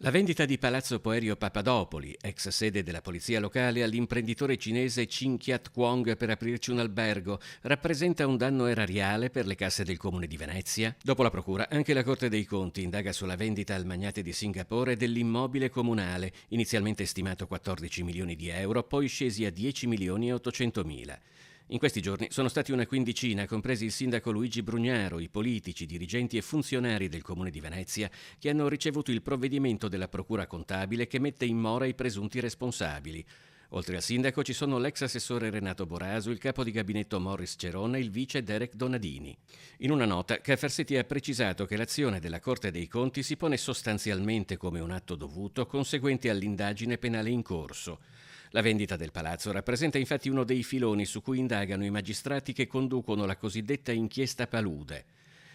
La vendita di Palazzo Poerio Papadopoli, ex sede della polizia locale, all'imprenditore cinese Chin Kiat Kuong per aprirci un albergo, rappresenta un danno erariale per le casse del comune di Venezia? Dopo la procura, anche la Corte dei Conti indaga sulla vendita al magnate di Singapore dell'immobile comunale, inizialmente stimato 14 milioni di euro, poi scesi a 10 milioni e 800 mila. In questi giorni sono stati una quindicina, compresi il sindaco Luigi Brugnaro, i politici, dirigenti e funzionari del Comune di Venezia, che hanno ricevuto il provvedimento della Procura Contabile che mette in mora i presunti responsabili. Oltre al sindaco ci sono l'ex assessore Renato Boraso, il capo di gabinetto Morris Cerona e il vice Derek Donadini. In una nota, Cafarsetti ha precisato che l'azione della Corte dei Conti si pone sostanzialmente come un atto dovuto conseguente all'indagine penale in corso. La vendita del palazzo rappresenta infatti uno dei filoni su cui indagano i magistrati che conducono la cosiddetta inchiesta Palude.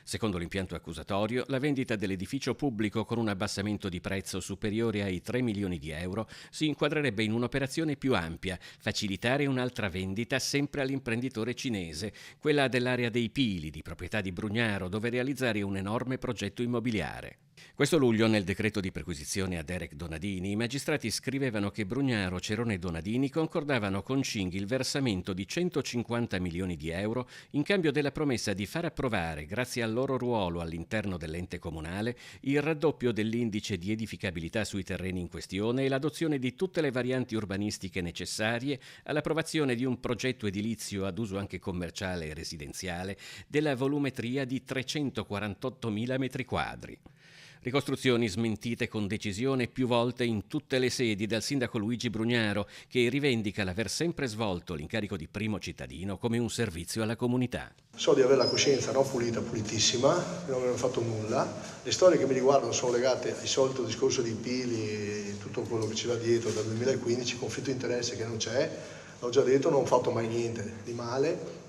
Secondo l'impianto accusatorio, la vendita dell'edificio pubblico con un abbassamento di prezzo superiore ai 3 milioni di euro si inquadrerebbe in un'operazione più ampia, facilitare un'altra vendita sempre all'imprenditore cinese, quella dell'area dei Pili, di proprietà di Brugnaro, dove realizzare un enorme progetto immobiliare. Questo luglio, nel decreto di perquisizione a Derek Donadini, i magistrati scrivevano che Brugnaro, Cerone e Donadini concordavano con Cinghi il versamento di 150 milioni di euro in cambio della promessa di far approvare, grazie al loro ruolo all'interno dell'ente comunale, il raddoppio dell'indice di edificabilità sui terreni in questione e l'adozione di tutte le varianti urbanistiche necessarie all'approvazione di un progetto edilizio ad uso anche commerciale e residenziale della volumetria di 348.000 metri quadri. Ricostruzioni smentite con decisione più volte in tutte le sedi dal sindaco Luigi Brugnaro, che rivendica l'aver sempre svolto l'incarico di primo cittadino come un servizio alla comunità. So di avere la coscienza non pulita, pulitissima, non aver fatto nulla. Le storie che mi riguardano sono legate al solito discorso dei pili e tutto quello che ci va dietro dal 2015, conflitto di interesse che non c'è. L'ho già detto, non ho fatto mai niente di male.